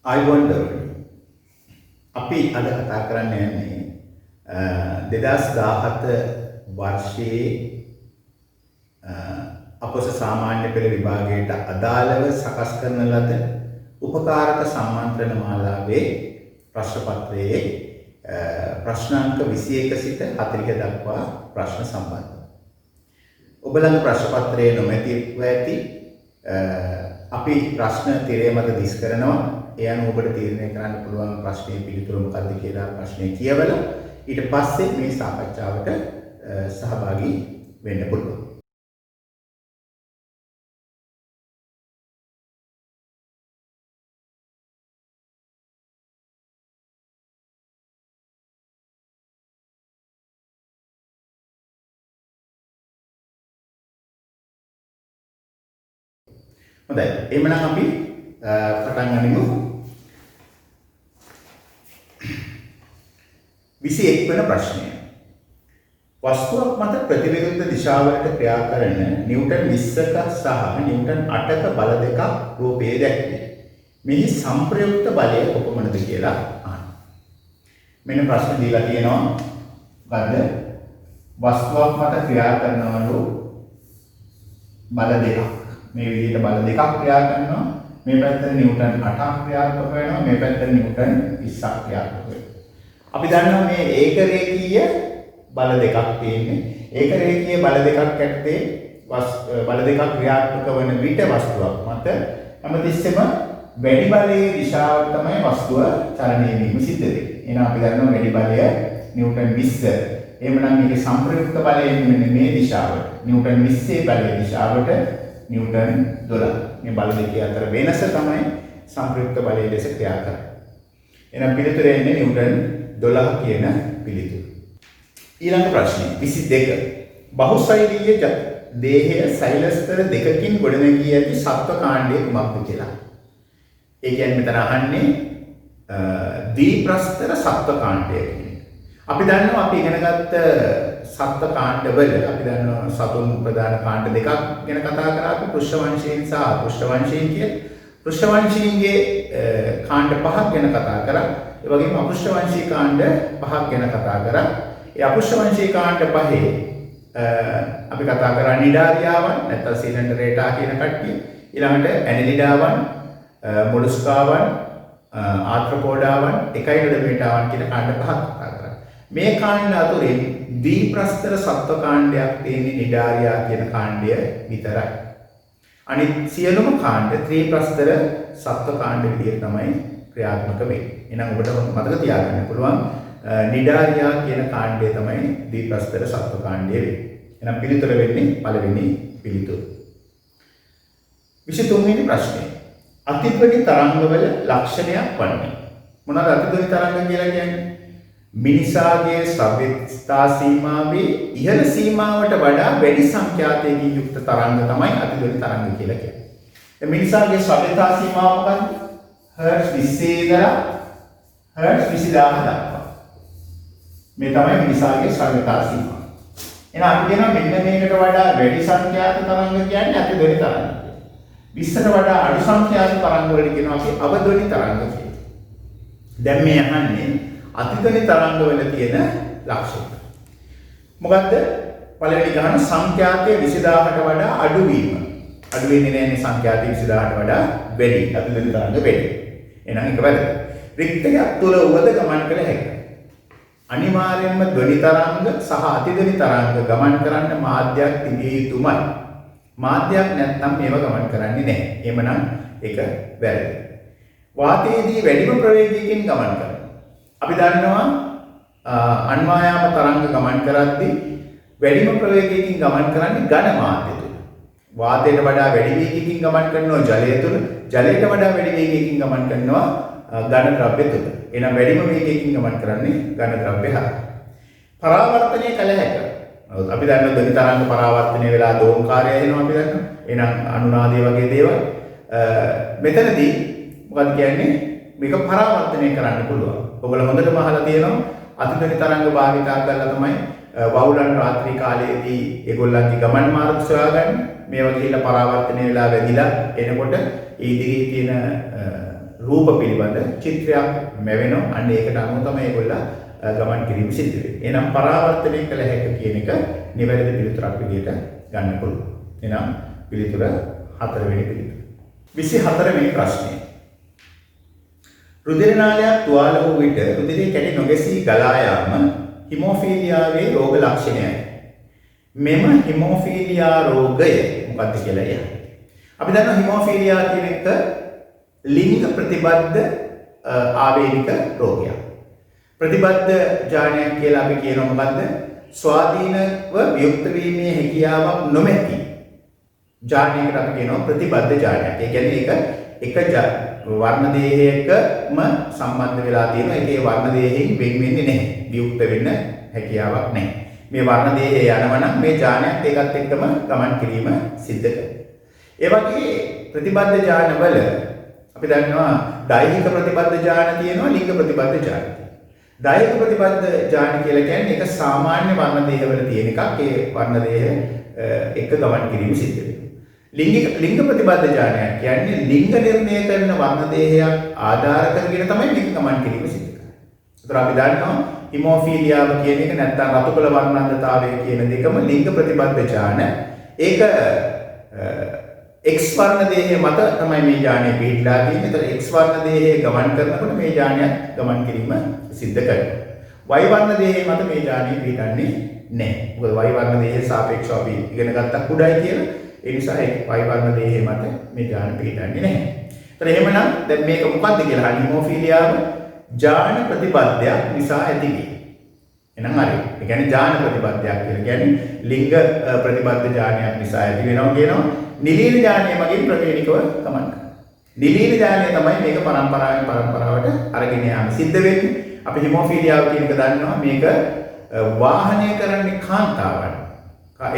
I wonder අපි අද කතා කරන්න යන්නේ 2017 වර්ෂයේ අපොස සාමාන්‍ය පෙළ විභාගයට අදාළව සකස් කරන ලද උපකාරක සම්මන්ත්‍රණ මාලාවේ ප්‍රශ්න පත්‍රයේ ප්‍රශ්නාංක 21 සිට 40 දක්වා ප්‍රශ්න සම්බන්ධයි. ඔබ ළඟ ප්‍රශ්න පත්‍රයේ නොමැතිව ඇති අපි ප්‍රශ්න තිරය මත දිස් කරනවා. ඒ අනුව ඔබට තීරණය කරන්න පුළුවන් ප්‍රශ්නයේ පිළිතුර මොකක්ද කියලා ප්‍රශ්නය කියවලා ඊට පස්සේ මේ සාකච්ඡාවට සහභාගී වෙන්න පුළුවන්. හොඳයි. එhmenan අපි පටන් ගනිමු. 21 වෙනි ප්‍රශ්නය. වස්තුවක් මත ප්‍රතිවිරුද්ධ දිශාවලට ක්‍රියා කරන නිව්ටන් 20ක සහ නිව්ටන් 8ක බල දෙකක් රූපයේ දැක්වේ. මෙහි සංප්‍රයුක්ත බලය කොපමණද කියලා අහන්න. මෙන්න ප්‍රශ්න දීලා තියෙනවා. මොකද්ද? වස්තුවක් මත ක්‍රියා කරනවලු බල දෙකක්. මේ විදිහට බල දෙකක් ක්‍රියා කරනවා. මේ පැත්තට නිව්ටන් 8ක් ක්‍රියාත්මක වෙනවා. මේ පැත්තට නිව්ටන් 20ක් ක්‍රියාත්මක වෙනවා. අපි දන්නවා මේ ඒක රේඛීය බල දෙකක් තියෙන්නේ. ඒක රේඛීය බල දෙකක් ඇත්තේ බල දෙකක් ක්‍රියාත්මක වන විට වස්තුවක් මත හැමතිස්සෙම වැඩි බලයේ දිශාවට තමයි වස්තුව චලනය වීම සිද්ධ වෙන්නේ. එහෙනම් අපි දන්නවා වැඩි බලය නිව්ටන් 20. එහෙමනම් මේකේ සංප්‍රයුක්ත බලය මෙන්න මේ දිශාවට. Newton 20 බලයේ දිශාවට Newton 12. මේ බල දෙකේ අතර වෙනස තමයි සංප්‍රයුක්ත බලයේ ලෙස ක්‍රියා කරන්නේ. එහෙනම් පිළිතුර එන්නේ නිව්ටන් 12 කියන පිළිතුර. ඊළඟ ප්‍රශ්නය 22. බහුශෛලීය දේහය සෛලස්තර දෙකකින් ගොඩනැගී ඇති සත්ව කාණ්ඩය කුමක්ද කියලා. ඒ කියන්නේ මෙතන අහන්නේ දීප්‍රස්තර සත්ව කාණ්ඩය කියන්නේ. අපි දන්නවා අපි ඉගෙනගත්ත සත්ව කාණ්ඩවල අපි දන්නවා සතුන් ප්‍රධාන කාණ්ඩ දෙකක් ගැන කතා කරා. පෘෂ්ඨවංශීන් සහ අපෘෂ්ඨවංශීන් කිය. පෘෂ්ඨවංශීන්ගේ කාණ්ඩ පහක් ගැන කතා කරා. ඒ වගේම අපෘෂ්ඨවංශී කාණ්ඩ පහක් ගැන කතා කරා. ඒ අපෘෂ්ඨවංශී කාණ්ඩ පහේ අපි කතා කරා නිඩාරියාවන් නැත්නම් සිලින්ඩරේටා කියන කට්ටිය. ඊළඟට ඇනලිඩාවන්, මොලස්කාවන්, ආර්ත්‍රොපෝඩාවන්, එකයිඩොඩමේටාවන් කියන කාණ්ඩ පහක් කතා කරා. මේ කාණ්ඩ අතුරින් දීප්‍රස්තර සත්ව කාණ්ඩයක් තියෙන්නේ නිඩාරියා කියන කාණ්ඩය විතරයි. අනිත් සියලුම කාණ්ඩ ත්‍රිප්‍රස්තර සත්ව කාණ්ඩ විදිහට තමයි ක්‍රියාත්මක වෙන්නේ. එහෙනම් ඔබට මතක තියාගන්න පුළුවන් නිඩාරියා කියන කාණ්ඩය තමයි දීප්‍රස්තර සත්ව කාණ්ඩය වෙන්නේ. එහෙනම් පිළිතුර වෙන්නේ පළවෙනි පිළිතුර. 23 වෙනි ප්‍රශ්නය. අතිධ්වනි තරංගවල ලක්ෂණයක් වන්නේ. මොනවාද අතිධ්වනි තරංග කියලා කියන්නේ? මිනිසාගේ ශ්‍රව්‍යතා සීමාවේ ඉහළ සීමාවට වඩා වැඩි සංඛ්‍යාතයකින් යුක්ත තරංග තමයි අතිධ්වනි තරංග කියලා කියන්නේ. මිනිසාගේ ශ්‍රව්‍යතා සීමාව මොකක්ද? හර්ට්ස් 20 ඉඳලා හර්ට්ස් 20000 දක්වා. මේ තමයි මිනිසාගේ ශ්‍රව්‍යතා සීමාව. එහෙනම් අපි කියනවා මෙන්න මේකට වඩා වැඩි සංඛ්‍යාත තරංග කියන්නේ අතිධ්වනි තරංග. 20ට වඩා අඩු සංඛ්‍යාත තරංග වලට කියනවා අපි අවධ්වනි තරංග කියලා. දැන් මේ අහන්නේ අතිධ්වනි තරංගවල තියෙන ලක්ෂණ. මොකද්ද? පළවෙනි ගහන සංඛ්‍යාතය 20000ට වඩා අඩු වීම. අඩු වෙන්නේ නැහැ සංඛ්‍යාතය 20000ට වඩා වැඩි. අතිධ්වනි තරංග වැඩි. එහෙනම් ඒක වැරදි. රික්තයක් තුල උවද ගමන් කළ හැකියි. අනිවාර්යයෙන්ම ධ්වනි තරංග සහ අතිධ්වනි තරංග ගමන් කරන්න මාධ්‍යයක් තිබිය යුතුමයි. මාධ්‍යයක් නැත්නම් මේව ගමන් කරන්නේ නැහැ. එහෙමනම් ඒක වැරදි. වාතයේදී වැඩිම ප්‍රවේගයකින් ගමන් කරනවා. අපි දන්නවා අන්වායාම තරංග ගමන් කරද්දී වැඩිම ප්‍රවේගයකින් ගමන් කරන්නේ ඝන මාධ්‍ය තුල. වාතයට වඩා වැඩි වේගයකින් ගමන් කරනවා ජලය තුල. ජලයට වඩා වැඩි වේගයකින් ගමන් කරනවා ඝන ද්‍රව්‍ය තුල. එහෙනම් වැඩිම වේගයකින් ගමන් කරන්නේ ඝන ද්‍රව්‍ය හරහා. පරාවර්තනය කළ හැකියි. අපි දන්නවා ධ්වනි තරංග පරාවර්තනය වෙලා දෝංකාරය එනවා අපි දන්නවා. එහෙනම් අනුනාදය වගේ දේවල් මෙතනදී මොකක්ද කියන්නේ? මේක පරාවර්තනය කරන්න පුළුවන්. ඔයගොල්ලෝ හොඳටම අහලා තියෙනවා අතිධ්වනි තරංග භාවිතා කරලා තමයි වවුලන් රාත්‍රී කාලයේදී ඒගොල්ලන්ගේ ගමන් මාර්ග සොයාගන්නේ. මේවා ගිහිල්ලා පරාවර්තනය වෙලා වැදිලා එනකොට ඒ ඉදිරියේ තියෙන රූප පිළිබඳ චිත්‍රයක් මැවෙනවා. අන්න ඒකට අනුව තමයි ඒගොල්ලෝ ගමන් කිරීම සිද්ධ වෙන්නේ. එහෙනම් පරාවර්තනය කළ හැකි කියන එක නිවැරදි පිළිතුරක් විදිහට ගන්න පුළුවන්. එහෙනම් පිළිතුර 4 වෙනි පිළිතුර. 24 වෙනි ප්‍රශ්නය. රුධිර නාලයක් තුවාල වූ විට රුධිරයේ කැටි නොගැසී ගලා යාම හිමෝෆීලියාවේ රෝග ලක්ෂණයයි. මෙම හිමෝෆීලියා රෝගය මොකක්ද කියලා යන්න. අපි දන්නවා හිමෝෆීලියා කියන එක ලිංග ප්‍රතිබද්ධ ආවේනික රෝගයක්. ප්‍රතිබද්ධ ජානයක් කියලා අපි කියනවා මොකද්ද? ස්වාධීනව වියුක්ත වීමේ හැකියාවක් නොමැති ජානයකට අපි කියනවා ප්‍රතිබද්ධ ජානයක්. ඒ කියන්නේ ඒක එක වර්ණ දේහයකම සම්බන්ධ වෙලා තියෙනවා. ඒකේ වර්ණ දේහයෙන් වෙන් වෙන්නේ නැහැ. වියුක්ත වෙන්න හැකියාවක් නැහැ. මේ වර්ණ දේහය යනවා නම් මේ ජානයත් ඒකත් එක්කම ගමන් කිරීම සිද්ධ කරනවා. ඒ වගේ ප්‍රතිබද්ධ ජානවල අපි දන්නවා දෛහික ප්‍රතිබද්ධ ජාන තියෙනවා, ලිංග ප්‍රතිබද්ධ ජාන. දෛහික ප්‍රතිබද්ධ ජාන කියලා කියන්නේ ඒක සාමාන්‍ය වර්ණ දේහවල තියෙන එකක්. ඒ වර්ණ දේහ එක ගමන් කිරීම සිද්ධ වෙනවා. ලිංග ප්‍රතිබද්ධ ජානයක් කියන්නේ ලිංග නිර්ණය කරන වර්ණ දේහයක් ආධාර කරගෙන තමයි මේක ගමන් කිරීම සිද්ධ කරන්නේ. ඒතර අපි දන්නවා හිමෝෆීලියාව කියන එක නැත්නම් රතුකල වර්ණන්දතාවය කියන දෙකම ලිංග ප්‍රතිබද්ධ ජාන. ඒක X වර්ණ දේහය මත තමයි මේ ජානය පිටලා තියෙන්නේ. ඒතර X වර්ණ දේහය ගමන් කරනකොට මේ ජානයක් ගමන් කිරීම සිද්ධ කරනවා. Y වර්ණ දේහය මත මේ ජානය පිටන්නේ නැහැ. මොකද Y වර්ණ දේහය සාපේක්ෂව අපි ඉගෙන ගත්තා කුඩයි කියලා. ඒ නිසා ඒ Y වර්ණ දේහය මත මේ ජාන පිටන්නේ නැහැ. ඒතර එහෙමනම් දැන් මේක මොකක්ද කියලා හිමෝෆීලියාව ජාන ප්‍රතිබද්ධයක් නිසා ඇතිවේ. එහෙනම් හරි. ඒ කියන්නේ ජාන ප්‍රතිබද්ධයක් කියලා කියන්නේ ලිංග ප්‍රතිබද්ධ ජානයක් නිසා ඇති වෙනවා කියනවා. නිලීන ජානය මගින් ප්‍රවේණිකව ගමන් කරනවා. නිලීන ජානය තමයි මේක පරම්පරාවෙන් පරම්පරාවට අරගෙන යාම සිද්ධ වෙන්නේ. අපි හිමෝෆීලියාව කියන එක දන්නවා මේක වාහනය කරන්නේ කාන්තාවන්.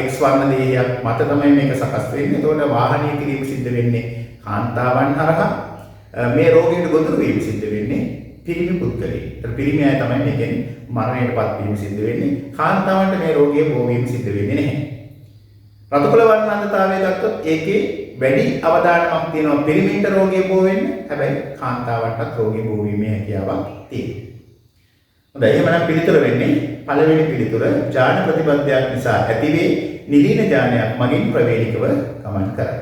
X වර්ණ දේහයක් මත තමයි මේක සකස් වෙන්නේ. ඒතකොට වාහනය කිරීම සිද්ධ වෙන්නේ කාන්තාවන් හරහා. මේ රෝගයට ගොදුරු වීම සිද්ධ වෙන්නේ පිරිමි පුද්ගලයෙක්. ඒතර පිරිමි අය තමයි මේකෙන් මරණයටපත් වීම සිද්ධ වෙන්නේ. කාන්තාවන්ට මේ රෝගය බෝ වීම සිද්ධ වෙන්නේ නැහැ. රතුකල වර්ණන්දතාවය ගත්තොත් ඒකේ වැඩි අවදානමක් තියෙනවා පිරිමින්ට රෝගය බෝ වෙන්න. හැබැයි කාන්තාවන්ටත් රෝගය බෝ වීමේ හැකියාවක් තියෙනවා. හොඳයි එහෙනම් පිළිතුර වෙන්නේ පළවෙනි පිළිතුර ජාන ප්‍රතිබද්ධයක් නිසා ඇතිවේ නිලීන ජානයක් මගින් ප්‍රවේණිකව ගමන් කරයි.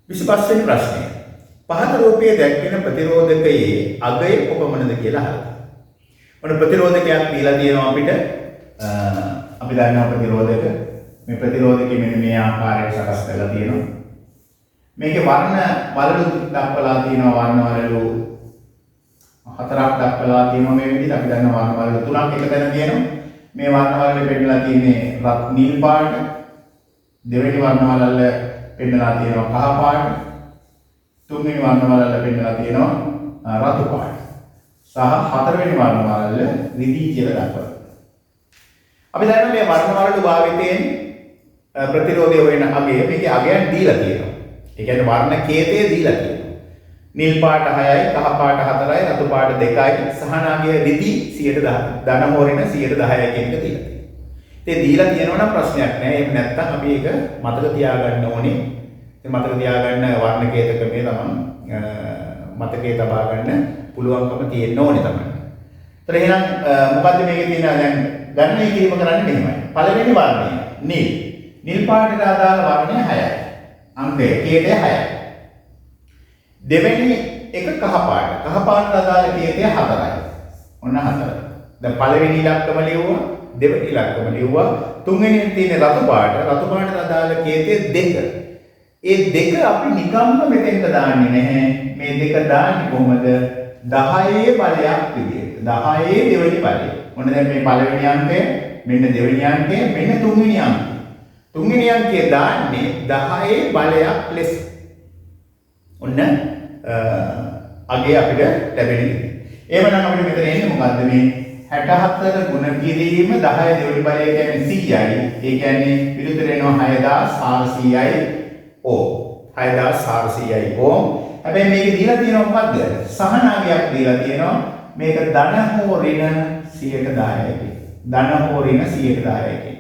25 වෙනි ප්‍රශ්නය. පහත රූපයේ දැක්වෙන ප්‍රතිරෝධකයේ අගය කොපමණද කියලා අහලා. මොන ප්‍රතිරෝධකයක් දීලා තියෙනවා අපිට? අපි දන්නවා ප්‍රතිරෝධක. මේ ප්‍රතිරෝධකෙ මෙන්න මේ ආකාරයට සකස් කරලා තියෙනවා. මේකේ වර්ණ වලලු දක්වලා තියෙනවා. වර්ණ වලලු 4ක් දක්වලා තියෙනවා මේ විදිහට. අපි දන්නවා වර්ණ වලලු 3ක් එක තැන තියෙනවා. මේ වර්ණ වලලු පෙන්නලා තියෙන්නේ නිල් පාට. දෙවෙනි වර්ණ වලල්ල පෙන්නලා තියෙනවා කහ පාට. තුන්වෙනි වර්ණ වලල්ල පෙන්නලා තියෙනවා රතු පාට. සහ හතරවෙනි වර්ණ වලල්ල රිදී කියලා දක්වනවා. අපි දන්නවා මේ වර්ණ වලලු භාවිතයෙන් ප්‍රතිරෝධය වෙන අගය මේකේ අගයන් දීලා තියෙනවා. ඒ කියන්නේ වර්ණ කේතය දීලා තියෙනවා. නිල් පාට 6යි, කහ පාට 4යි, රතු පාට 2යි, සහනාගය රිදී 110, ධන හොරින 110යි කියන එක දීලා තියෙනවා. ඉතින් දීලා තියෙනවා නම් ප්‍රශ්නයක් නෑ. එහෙම නැත්නම් අපි ඒක මතක තියාගන්න ඕනේ. ඉතින් මතක තියාගන්න වර්ණ කේත ක්‍රමය තමයි මතකයේ තබා ගන්න පුළුවන්කම තියෙන්න ඕනේ තමයි. ඒතර එහෙනම් මොකද්ද මේකේ තියෙන දැන් ගණනය කිරීම කරන්නේ මෙහෙමයි. පළවෙනි වර්ණය නිල්. නිල් පාටට අදාළ වර්ණය 6යි. අංකය කේතය 6යි. දෙවෙනි එක කහ පාට. කහ පාටට අදාළ කේතය 4යි. ඔන්න 4. දැන් පළවෙනි ඉලක්කම ලියුවා, දෙවෙනි ඉලක්කම ලියුවා, තුන්වෙනියෙන් තියෙන රතු පාට. රතු පාටට අදාළ කේතය 2. ඒ දෙක අපි නිකම්ම මෙතෙන්ට දාන්නේ නැහැ. මේ දෙක දාන්නේ කොහොමද? 10 බලයක් විදියට. 10 දෙවෙනි බලය. ඔන්න දැන් මේ පළවෙනි අංකය, මෙන්න දෙවෙනි අංකය, මෙන්න තුන්වෙනි අංකය. තුන්වෙනි අංකය දාන්නේ 10 බලයක් ලෙස. ඔන්න අගේ අපිට ලැබෙන්නේ. එහෙමනම් අපිට මෙතන එන්නේ මොකද්ද මේ 64 ගුණ කිරීම 10 දෙවෙනි බලය කියන්නේ 100යි. ඒ කියන්නේ පිළිතුර එනවා 6400යි ඕම්. 6400යි ඕම්. හැබැයි මේකේ දීලා තියෙනවා මොකද්ද? සහනාගයක් දීලා තියෙනවා. මේක ධන හෝ ඍණ 110යි කියන. ධන හෝ ඍණ 110යි කියන.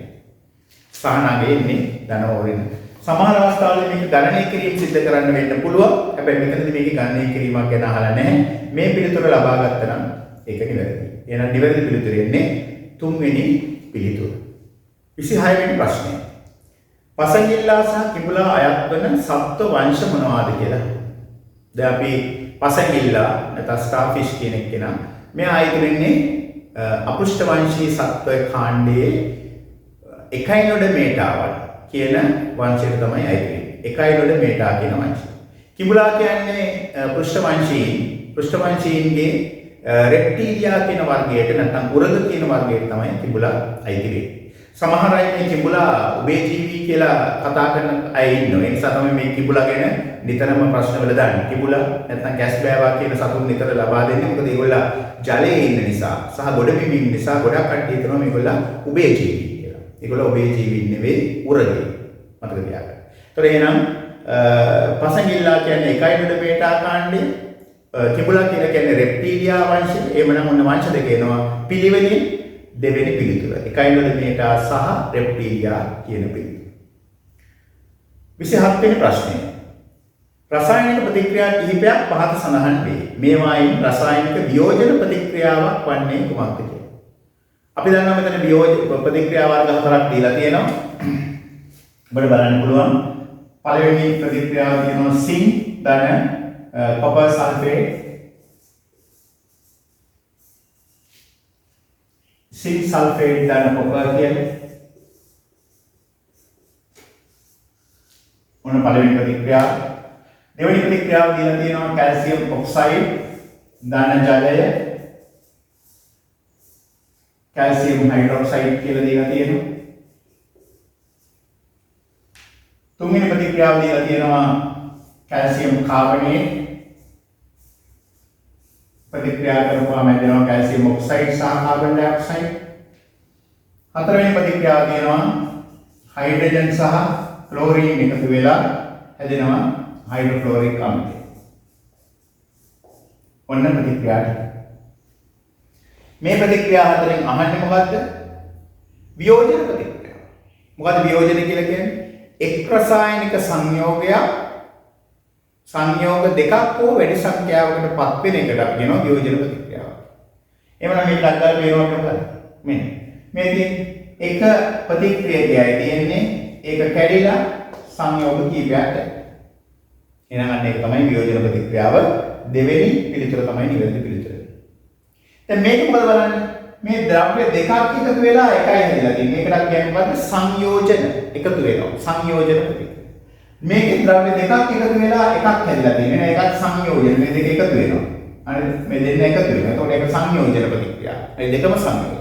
සහනාගයේ ඉන්නේ ධන හෝ ඍණ. සමහර අවස්ථාවල මේක ගණනය කිරීම සිද්ධ කරන්න වෙන්න පුළුවන්. හැබැයි මෙතනදී මේක ගණනය කිරීමක් ගැන අහලා නැහැ. මේ පිළිතුර ලබා ගත්තා නම් ඒක නිවැරදි. එහෙනම් නිවැරදි පිළිතුර එන්නේ තුන්වෙනි පිළිතුර. 26 වෙනි ප්‍රශ්නය. පසඟිල්ලා සහ කිඹුලා අයත් වන සත්ව වංශ මොනවාද කියලා. දැන් අපි පසඟිල්ලා නැත්නම් ස්ටාර්ෆිෂ් කියන එක නා මෙයා අයිති වෙන්නේ අපෘෂ්ඨ වංශී සත්ව කාණ්ඩයේ එකයිනොඩ මේටාවල් කියන වංශයට තමයි අයිති වෙන්නේ. එකයිනොඩ මේටා කියන වංශය. කිඹුලා කියන්නේ පෘෂ්ඨ වංශීන්ගේ රෙප්ටීලියා කියන වර්ගයට නැත්නම් උරග කියන වර්ගයට තමයි කිඹුලා අයිති වෙන්නේ. සමහර අය මේ කිඹුලා උභයජීවී කියලා කතා කරන අය ඉන්නවා. ඒ නිසා තමයි මේ කිඹුලා ගැන නිතරම ප්‍රශ්නවල දාන්නේ. කිඹුලා නැත්නම් කැස්බෑවා කියන සතුන් නිතර ලබා දෙන්නේ. මොකද ඒගොල්ලෝ ජලයේ ඉන්න නිසා සහ ගොඩබිම් ඉන්න නිසා ගොඩක් කට්ටිය හිතනවා මේගොල්ලෝ උභයජීවී කියලා. ඒගොල්ලෝ උභයජීවී නෙවෙයි උරගේ. මතක තියාගන්න. ඒතර එහෙනම් පසඟිල්ලා කියන්නේ එකයිනොඩ මේටා කාණ්ඩය. කිඹුලා කියන්නේ රෙප්ටීලියා වංශය. එමනම් ඔන්න වංශ දෙක එනවා. පිළිවෙලින් දෙවෙනි පිළිතුර. එකයිනොඩ මේටා සහ රෙප්ටීලියා කියන පිළිතුර. 27 වෙනි ප්‍රශ්නය. රසායනික ප්‍රතික්‍රියා කිහිපයක් පහත සඳහන් වේ. මේවායින් රසායනික වියෝජන ප්‍රතික්‍රියාවක් වන්නේ කුමක්ද කියලා. අපි දන්නවා මෙතන වියෝජන ප්‍රතික්‍රියා වර්ග හතරක් දීලා තියෙනවා. ඔබට බලන්න පුළුවන්. පළවෙනි ප්‍රතික්‍රියාව කියනවා සිං ධන කොපර් සල්ෆේට්. සිං සල්ෆේට් ධන කොපර් කියන්නේ. ඔන්න පළවෙනි ප්‍රතික්‍රියාව. දෙවෙනි ප්‍රතික්‍රියාව දීලා තියෙනවා කැල්සියම් ඔක්සයිඩ් ධන ජලය කැල්සියම් හයිඩ්‍රොක්සයිඩ් කියලා දීලා තියෙනවා. තුන්වෙනි ප්‍රතික්‍රියාව දීලා තියෙනවා කැල්සියම් කාබනේට් ප්‍රතික්‍රියා කරපුවාම එනවා කැල්සියම් ඔක්සයිඩ් සහ කාබන් ඩයොක්සයිඩ්. හතරවෙනි ප්‍රතික්‍රියාව තියෙනවා හයිඩ්‍රජන් සහ ක්ලෝරින් එකතු වෙලා හැදෙනවා හයිඩ්‍රොක්ලෝරික් අම්ලය. ඔන්න ප්‍රතික්‍රියාව. මේ ප්‍රතික්‍රියා හතරෙන් අහන්නේ මොකද්ද? වියෝජන ප්‍රතික්‍රියාව. මොකද්ද වියෝජන කියලා කියන්නේ? එක් රසායනික සංයෝග දෙකක් හෝ වැඩි සංඛ්‍යාවකට පත් වෙන එකට අපි කියනවා වියෝජන ප්‍රතික්‍රියාව. එහෙනම් මේක අත්දැක වේවා මොකද? මෙන්න මේ එක ප්‍රතික්‍රියාවයි තියෙන්නේ ඒක කැඩිලා සංයෝග කීපයක්. එහෙනම් අන්න ඒක තමයි වියෝජන ප්‍රතික්‍රියාව. දෙවෙනි පිළිතුර තමයි නිවැරදි පිළිතුර. දැන් මේක මොකද බලන්න? මේ ද්‍රව්‍ය දෙකක් එකතු වෙලා එකයි හැදිලා තියෙන්නේ. මේකට කියන්නේ මොකද්ද? සංයෝජන එකතු වෙනවා. සංයෝජන ප්‍රතික්‍රියාව. මේකේ ද්‍රව්‍ය දෙකක් එකතු වෙලා එකක් හැදිලා තියෙනවා. ඒකත් සංයෝජන. මේ දෙක එකතු වෙනවා. හරිද? මේ දෙන්න එකතු වෙනවා. එතකොට ඒක සංයෝජන ප්‍රතික්‍රියාව. මේ දෙකම සංයෝජන.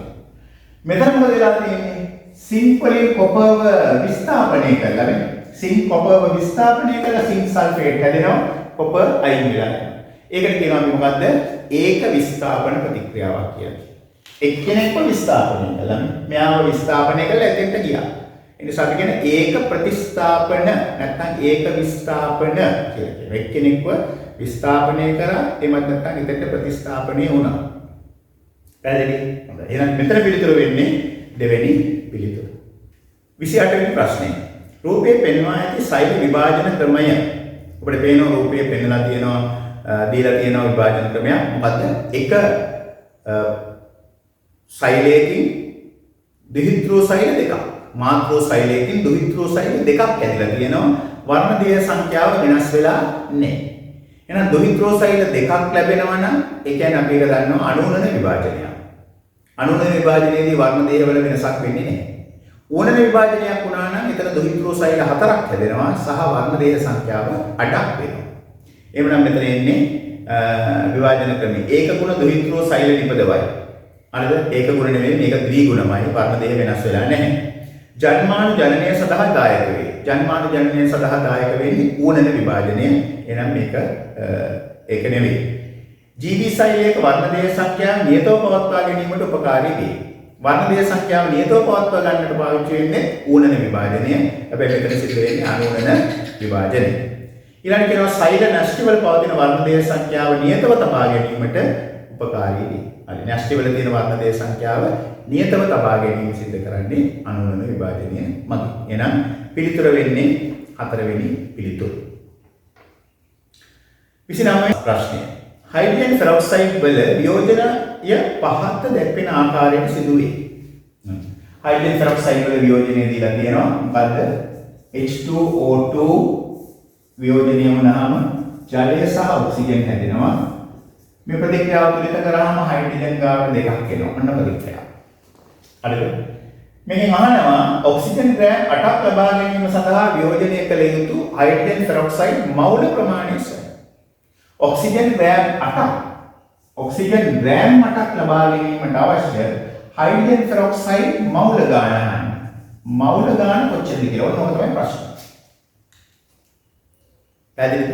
මෙතන මොකද වෙලා තියෙන්නේ? සිංපලින් කොපර්ව විස්ථාපනය කරලා නේ. සිං කොපර්ව විස්ථාපනය කරලා සිං සල්ෆේට් හැදෙනවා. කොපර් අයින් වෙලා යනවා. ඒකට කියනවා අපි මොකද්ද? ඒක විස්ථාපන ප්‍රතික්‍රියාවක් කියන්නේ. එක්කෙනෙක්ව විස්ථාපනය කළා. මෙයාව විස්ථාපනය කළා එතෙන්ට ගියා. ඒ නිසා අපි කියන්නේ ඒක ප්‍රතිස්ථාපන නැත්නම් ඒක විස්ථාපන කියලා කියනවා. එක්කෙනෙක්ව විස්ථාපනය කරා එමත් නැත්නම් එතෙන්ට ප්‍රතිස්ථාපනය වුණා. පැහැදිලි? හොඳයි. එහෙනම් මෙතන පිළිතුර වෙන්නේ දෙවෙනි පිළිතුර. 28 වෙනි ප්‍රශ්නය. රූපයේ පෙන්වා ඇති සෛල විභාජන ක්‍රමය. ඔබට පේනවා රූපයේ පෙන්වලා තියෙනවා දීලා තියෙනවා විභාජන ක්‍රමයක්. මොකද්ද? එක සෛලයකින් දිහිත්‍රෝ සෛල දෙකක්. මාත්‍රෝ සෛලයකින් දිහිත්‍රෝ සෛල දෙකක් ඇදලා තියෙනවා. වර්ණ දේහ සංඛ්‍යාව වෙනස් වෙලා නැහැ. එහෙනම් දිහිත්‍රෝ සෛල දෙකක් ලැබෙනවා නම් ඒ කියන්නේ අපි ඒක දන්නවා අනුනන විභාජනය. අනුනන විභාජනයේදී වර්ණ දේහ වල වෙනසක් වෙන්නේ නැහැ. ඕනම විභාජනයක් වුණා නම් එතන දිහිත්‍රෝ සෛල හතරක් හැදෙනවා සහ වර්ණ දේහ සංඛ්‍යාව 8ක් වෙනවා. එහෙනම් මෙතන එන්නේ විභාජන ක්‍රමය. ඒක ගුණ දිහිත්‍රෝ සෛල නිපදවයි. හරිද? ඒක ගුණ නෙමෙයි මේක ද්විගුණමයි. වර්ණ දේහ වෙනස් වෙලා නැහැ. ජන්මාණු ජනනය සඳහා දායක වේ. ජන්මාණු ජනනය සඳහා දායක වෙන්නේ ඌනන විභාජනය. එහෙනම් මේක ඒක නෙවෙයි. ජීවී සෛලයක වර්ණ දේහ සංඛ්‍යාව නියතව පවත්වා ගැනීමට උපකාරී වේ. වර්ණ දේහ සංඛ්‍යාව නියතව පවත්වා ගන්නට පාවිච්චි වෙන්නේ ඌනන විභාජනය. හැබැයි මෙතන සිද්ධ වෙන්නේ අනූනන විභාජනය. ඊළඟට කියනවා සෛල නැස්ටිවල පවතින වර්ණ දේහ සංඛ්‍යාව නියතව තබා ගැනීමට උපකාරී වේ. හරි නැස්ටිවල තියෙන වර්ණ දේහ සංඛ්‍යාව නියතව තබා ගැනීම සිද්ධ කරන්නේ අනූනන විභාජනය මගින්. එහෙනම් පිළිතුර වෙන්නේ හතරවෙනි පිළිතුර. 29 ප්‍රශ්නය. හයිඩ්‍රජන් පෙරොක්සයිඩ් වල වියෝජනය පහත දැක්වෙන ආකාරයට සිදු වේ. හයිඩ්‍රජන් පෙරොක්සයිඩ් වල වියෝජනය දීලා තියෙනවා. මොකද්ද? H2O2 වියෝජනය වුණාම ජලය සහ ඔක්සිජන් හැදෙනවා. මේ ප්‍රතික්‍රියාව තුලිත කරාම හයිඩ්‍රජන් ගාන දෙකක් එනවා. අන්න ප්‍රතික්‍රියාව. හරිද? මේකෙන් අහනවා ඔක්සිජන් ග්‍රෑම් 8ක් ලබා ගැනීම සඳහා වියෝජනය කළ යුතු හයිඩ්‍රජන් පෙරොක්සයිඩ් මවුල ප්‍රමාණය සොයන්න. ඔක්සිජන් ග්‍රෑම් 8ක් ලබා ගැනීමට අවශ්‍ය හයිඩ්‍රජන් පෙරොක්සයිඩ් මවුල ගාන අහන්න. මවුල ගාන කොච්චරද කියලා ඔන්න ඔක තමයි ප්‍රශ්නේ. පැහැදිලිද?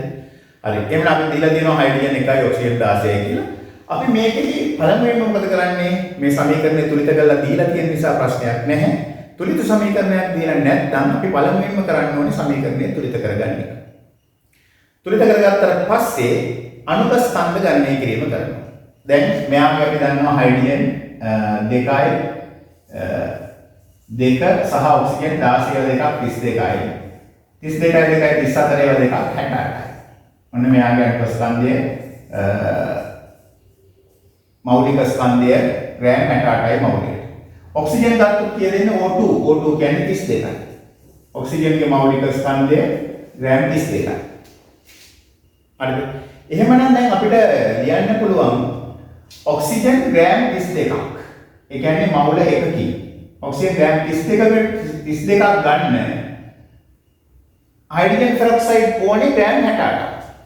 හරි. එහෙනම් අපි දීලා තියෙනවා හයිඩ්‍රජන් 1යි ඔක්සිජන් 16යි කියලා. අපි මේකේ පළමුවෙන්ම මොකද කරන්නේ? මේ සමීකරණය තුලිත කරලා දීලා තියෙන නිසා ප්‍රශ්නයක් නැහැ. තුලිත සමීකරණයක් දීලා නැත්නම් අපි පළමුවෙන්ම කරන්න ඕනේ සමීකරණය තුලිත කරගන්න එක. තුලිත කරගත්තට පස්සේ අණුක ස්කන්ධ ගණනය කිරීම කරනවා. දැන් මෙයාගේ අපි දන්නවා හයිඩ්‍රජන් 2යි 2 සහ ඔක්සිජන් 16 දෙකක් 32යි. 32යි 2යි 34 දෙකක් 68යි. ඔන්න මෙයාගේ අණුක ස්කන්ධය මෞලික ස්කන්ධය ග්‍රෑම් 68යි මෞලික. ඔක්සිජන් ගත්තොත් කියලා දෙන්නේ O2. O2 කියන්නේ 32යි. ඔක්සිජන්ගේ මෞලික ස්කන්ධය ග්‍රෑම් 32යි. හරිද? එහෙමනම් දැන් අපිට ලියන්න පුළුවන් ඔක්සිජන් ග්‍රෑම් 32ක්. ඒ කියන්නේ මවුල එකකින්. ඔක්සිජන් ග්‍රෑම් 32ක් ගන්න හයිඩ්‍රජන් පෙරොක්සයිඩ් කෝණේ ග්‍රෑම් 68ක්.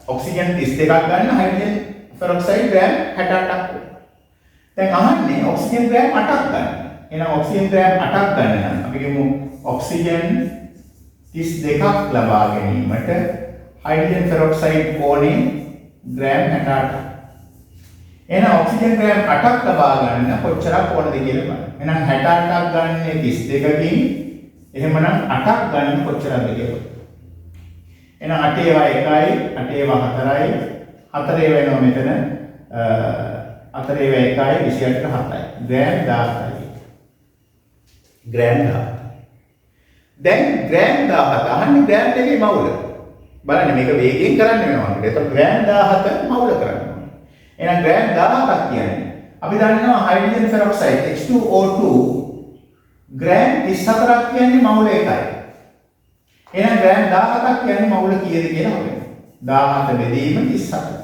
ඔක්සිජන් 32ක් ගන්න හයිඩ්‍රජන් පෙරොක්සයිඩ් ග්‍රෑම් 68ක්. දැන් අහන්නේ ඔක්සිජන් ග්‍රෑම් 8ක් ගන්න. එහෙනම් ඔක්සිජන් ග්‍රෑම් 8ක් ගන්න නම් අපි කියමු ඔක්සිජන් 32ක් ලබා ගැනීමට හයිඩ්‍රජන් පෙරොක්සයිඩ් කෝණේ ග්‍රෑම් 68ක්. එහෙනම් ඔක්සිජන් ග්‍රෑම් 8ක් ලබා ගන්න කොච්චරක් ඕනද කියලා බලන්න. එහෙනම් 68ක් ගන්න 32කින් එහෙමනම් 8ක් ගන්න කොච්චරද කියලා. එහෙනම් 8 ඒවා 1යි 8 ඒවා 4යි 4 ඒවා වෙනවා මෙතන 4 ඒවා 1යි 28ට 7යි ග්‍රෑම් 17යි. ග්‍රෑම් 17. දැන් ග්‍රෑම් 17 අහන්නේ ග්‍රෑම් දෙකේ මවුල. බලන්න මේක වේගයෙන් කරන්න වෙනවා අපිට. ඒතකොට ග්‍රෑම් 17 මවුල කරන්න ඕනේ. එහෙනම් ග්‍රෑම් 17ක් කියන්නේ අපි දන්නවා හයිඩ්‍රජන් පෙරොක්සයිඩ් H2O2 ග්‍රෑම් 34ක් කියන්නේ මවුල 1යි. එහෙනම් ග්‍රෑම් 17ක් කියන්නේ මවුල කීයද කියලා හොයන්න. 17 බෙදීම 34.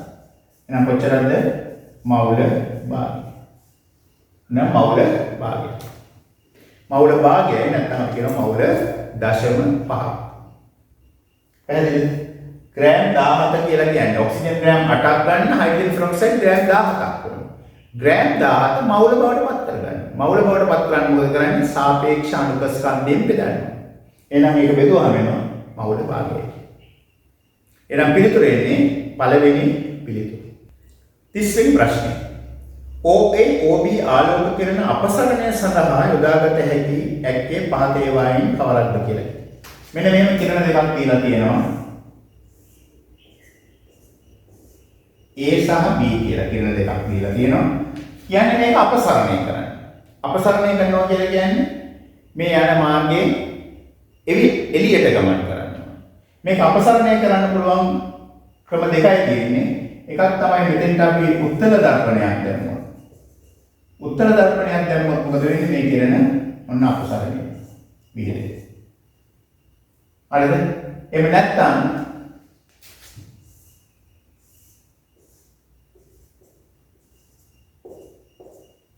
එහෙනම් කොච්චරද? මවුල භාගය. නම් මවුල භාගය. මවුල භාගයයි නැත්නම් අපි කියනවා මවුල 0.5. පැහැදිලිද? ග්‍රෑම් 17 කියලා කියන්නේ ඔක්සිජන් ග්‍රෑම් 8ක් ගන්න හයිඩ්‍රජන් පෙරොක්සයිඩ් ග්‍රෑම් 17ක් කරනවා. ග්‍රෑම් 17 මවුල බවට පත් කරගන්න. මවුල බවට පත් කරන්නේ මොකද කරන්නේ? සාපේක්ෂ අණුක ස්කන්ධයෙන් බෙදන්න. එහෙනම් මේක බෙදුවම වෙනවා මවුල භාගය. එහෙනම් පිළිතුර එන්නේ පළවෙනි පිළිතුර. 30 වෙනි ප්‍රශ්නය. OA OB ආලෝක කිරණ අපසරණය සඳහා යොදාගත හැකි ඇක්කේ පහත ඒවායින් කවරක්ද කියලා. මෙන්න මෙහෙම කිරණ දෙකක් දීලා තියෙනවා. A සහ B කියලා කිරණ දෙකක් දීලා තියෙනවා. කියන්නේ මේක අපසරණය කරන්න. අපසරණය කරනවා කියලා කියන්නේ මේ යන මාර්ගයේ එළියට ගමන් කරනවා. මේක අපසරණය කරන්න පුළුවන් ක්‍රම දෙකයි තියෙන්නේ. එකක් තමයි මෙතෙන්ට අපි උත්තර දර්පණයක් දැම්මොත්. උත්තර දර්පණයක් දැම්මොත් මොකද වෙන්නේ? මේ කිරණ ඔන්න අපසරණය විහිදේ. හරිද? එහෙම නැත්නම්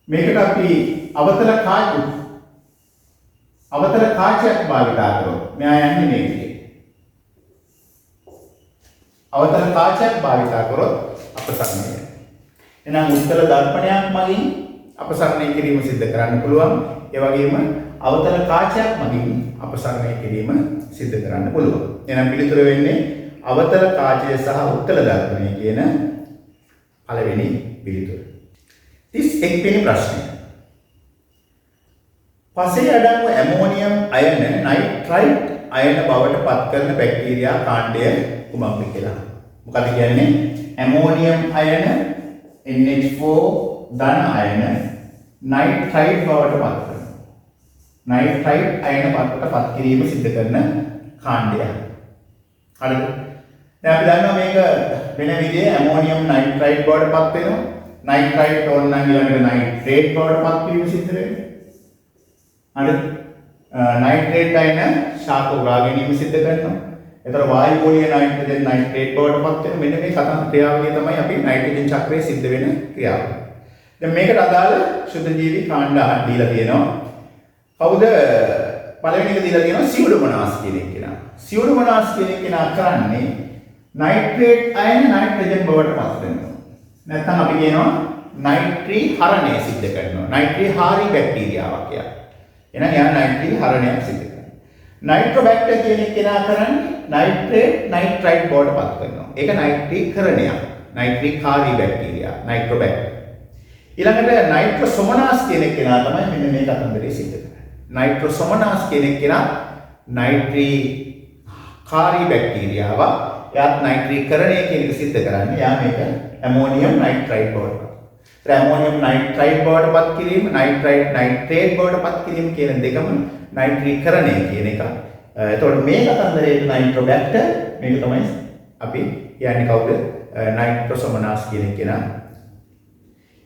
මේකට අපි අවතල කාචයක් භාවිතා කරොත් මෙයා යන්නේ මේකේ. අවතල කාචයක් භාවිතා කරොත් අපසරණය. එහෙනම් උත්තර දර්පණයක් මගින් අපසරණය කිරීම සිදු කරන්න පුළුවන්. ඒ වගේම අවතල කාචයක් මගින් අපසරණය කිරීම සිදු කරන්න පුළුවන්. එහෙනම් පිළිතුර වෙන්නේ අවතල කාචය සහ උත්තර දර්පණය කියන පළවෙනි පිළිතුර. 31 වෙනි ප්‍රශ්නය. පසේ අඩංගු ඇමෝනියම් අයන නයිට්‍රයිට් අයන බවට පත් කරන බැක්ටීරියා කාණ්ඩය කුමක්ද කියලා. මොකද කියන්නේ? ඇමෝනියම් අයන NH4 ධන අයන නයිට්‍රයිට් බවට පත් කරනවා. නයිට්‍රයිට් අයන බවට පත් කිරීම සිදු කරන කාණ්ඩය. හරිද? දැන් අපි දන්නවා මේක වෙන විදිහේ ඇමෝනියම් නයිට්‍රයිඩ් බවට පත් වෙනවා. නයිට්‍රයිඩ් ඕන නම් ඊළඟට නයිට්‍රේට් බවට පත් වීම සිද්ධ වෙනවා. හරිද? නයිට්‍රේට් අයන ශාක උරා ගැනීම සිද්ධ කරනවා. ඒතර වායු ගෝලීය නයිට්‍රජන් නයිට්‍රේට් බවට පත් වෙන මෙන්න මේ කතන ක්‍රියාවලිය තමයි අපි නයිට්‍රජන් චක්‍රයේ සිද්ධ වෙන ක්‍රියාව. දැන් මේකට අදාළ ශුද්ධ ජීවි කාණ්ඩ දීලා තියෙනවා. කවුද පළවෙනි එක දීලා තියෙනවා සියුඩෝමෝනාස් කියන එක කෙනා. සියුඩෝමෝනාස් කියන එක කෙනා කරන්නේ නයිට්‍රේට් අයන නයිට්‍රජන් බවට පත් වෙනවා. නැත්නම් අපි කියනවා නයිට්‍රී හරණය සිද්ධ කරනවා. නයිට්‍රී හාරී බැක්ටීරියාවක් යා. එහෙනම් යා නයිට්‍රී හරණයක් සිද්ධ කරනවා. නයිට්‍රෝබැක්ටර් කියන එක කෙනා කරන්නේ නයිට්‍රේට් නයිට්‍රයිඩ් බවට පත් කරනවා. ඒක නයිට්‍රීකරණයක්. නයිට්‍රීකාරී බැක්ටීරියා නයිට්‍රෝබැක්ටර්. ඊළඟට නයිට්‍රෝසොමනාස් කියන එක කෙනා තමයි මෙන්න මේ කතන්දරේ සිද්ධ කරන්නේ. නයිට්‍රෝසොමනාස් කියන එක කෙනා නයිට්‍රීකාරී බැක්ටීරියාව. එයාත් නයිට්‍රීකරණය කියන එක සිද්ධ කරන්නේ. එයා මේක ඇමෝනියම් නයිට්‍රයිඩ් බවට. ඇමෝනියම් නයිට්‍රයිඩ් බවට පත් කිරීම, නයිට්‍රයිඩ් නයිට්‍රේට් බවට පත් කිරීම කියන දෙකම නයිට්‍රීකරණය කියන එක. එතකොට මේ කතන්දරයේ නයිට්‍රෝබැක්ටර් මේක තමයි අපි කියන්නේ කවුද? නයිට්‍රෝසොමනාස් කියන කෙනා.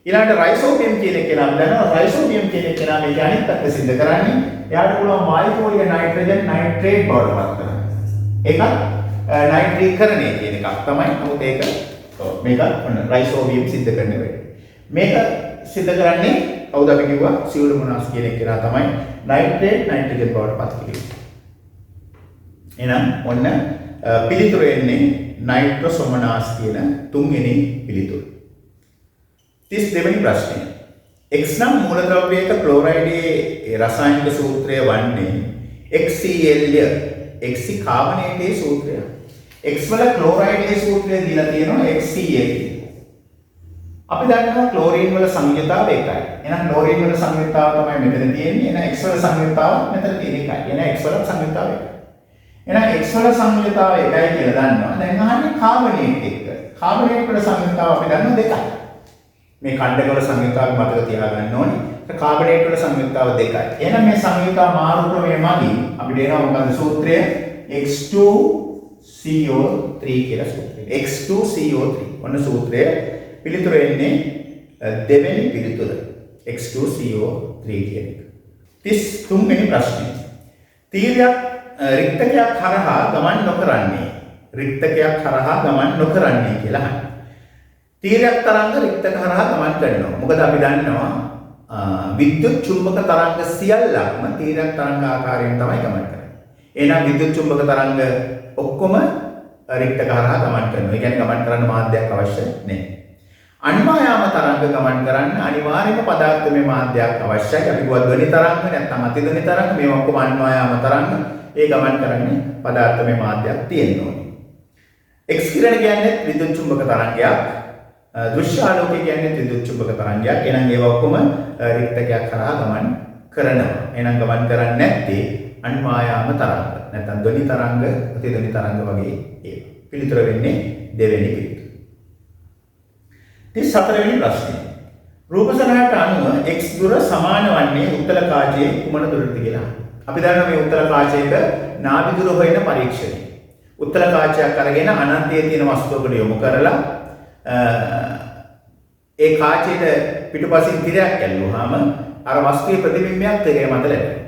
ඊළඟට රයිසෝබියම් කියන කෙනා දන්නවා. රයිසෝබියම් කියන කෙනා මේක අනිත් පැත්ත සිද්ධ කරන්නේ. එයාට පුළුවන් වායුකෝලීය නයිට්‍රජන් නයිට්‍රේට් බවට පත් කරන්න. ඒකත් නයිට්‍රීකරණය කියන එකක් තමයි. නමුත් ඒක මේක රයිසෝබියම් සිද්ධ කරන වෙන්නේ. මේක සිද්ධ කරන්නේ කවුද අපි කිව්වා සියුඩෝමෝනාස් කියන කෙනා තමයි නයිට්‍රේට් නයිට්‍රජන් බවට පත් කිරීම. එහෙනම් ඔන්න පිළිතුර එන්නේ නයිට්‍රෝසොමනාස් කියන තුන්වෙනි පිළිතුර. 32 වෙනි ප්‍රශ්නය. X නම් මූලද්‍රව්‍යයක ක්ලෝරයිඩයේ රසායනික සූත්‍රය වන්නේ XCl XC කාබනේටයේ සූත්‍රය. X වල ක්ලෝරයිඩයේ සූත්‍රය දීලා තියෙනවා XCl. අපි දන්නවා ක්ලෝරීන් වල සංයුතාව එකයි. එහෙනම් ක්ලෝරීන් වල සංයුතාව තමයි මෙතන තියෙන්නේ. එහෙනම් X වල සංයුතාව මෙතන තියෙන එකයි. එහෙනම් X වල සංයුතාව එකයි. එහෙනම් X වල සංයුතාව එකයි කියලා දන්නවා. දැන් අහන්නේ කාබනේට් එක්ක. කාබනේට් වල සංයුතාව අපි දන්නවා දෙකයි. මේ ඛණ්ඩක වල සංයුතාව මතක තියාගන්න ඕනේ. කාබනේට් වල සංයුතාව දෙකයි. එහෙනම් මේ සංයුතාව මාරු ක්‍රමය මගින් අපිට එනවා මොකද සූත්‍රය? X2CO3 කියලා සූත්‍රය. X2CO3. ඔන්න සූත්‍රය. පිළිතුර එන්නේ දෙවෙනි පිළිතුර X2CO3 කියන එක. 33 වෙනි ප්‍රශ්නය. තීරයක් රික්තකයක් හරහා ගමන් නොකරන්නේ. රික්තකයක් හරහා ගමන් නොකරන්නේ කියලා අහන්නේ. තීරයක් තරංග රික්තක හරහා ගමන් කරනවා. මොකද අපි දන්නවා විද්‍යුත් චුම්බක තරංග සියල්ලක්ම තීරයක් තරංග ආකාරයෙන් තමයි ගමන් කරන්නේ. එහෙනම් විද්‍යුත් චුම්බක තරංග ඔක්කොම රික්තක හරහා ගමන් කරනවා. ඒ කියන්නේ ගමන් කරන්න මාධ්‍යයක් අවශ්‍ය නැහැ. අනිවාර්යම තරංග ගමන් කරන්න අනිවාර්යම පදාර්ථමය මාධ්‍යයක් අවශ්‍යයි. අපි කිව්වා ධ්වනි තරංග නැත්නම් අතිධ්වනි තරංග මේ ඔක්කොම අනිවාර්යම තරංග. ඒ ගමන් කරන්නේ පදාර්ථමය මාධ්‍යයක් තියෙන්න ඕනේ. X කිරණ කියන්නේ විද්‍යුත් චුම්බක තරංගයක්. දෘශ්‍ය ආලෝකය කියන්නේ විද්‍යුත් චුම්බක තරංගයක්. එහෙනම් ඒවා ඔක්කොම රික්තකයක් කරා ගමන් කරනවා. එහෙනම් ගමන් කරන්නේ නැත්තේ අනිවාර්යම තරංග. නැත්නම් ධ්වනි තරංග, ප්‍රතිධ්වනි තරංග වගේ ඒවා. පිළිතුර වෙන්නේ දෙවෙනි පිළිතුර. 34 වෙනි ප්‍රශ්නය. රූප සටහනට අනුව x දුර සමාන වන්නේ උත්තර කාචයේ කුමන දුරටද කියලා. අපි දන්නවා මේ උත්තර කාචයක නාභි දුර හොයන පරීක්ෂණය. උත්තර කාචයක් අරගෙන අනන්තයේ තියෙන වස්තුවකට යොමු කරලා ඒ කාචයට පිටුපසින් තිරයක් ඇල්ලුවාම අර වස්තුවේ ප්‍රතිබිම්බයක් තිරය මත ලැබෙනවා.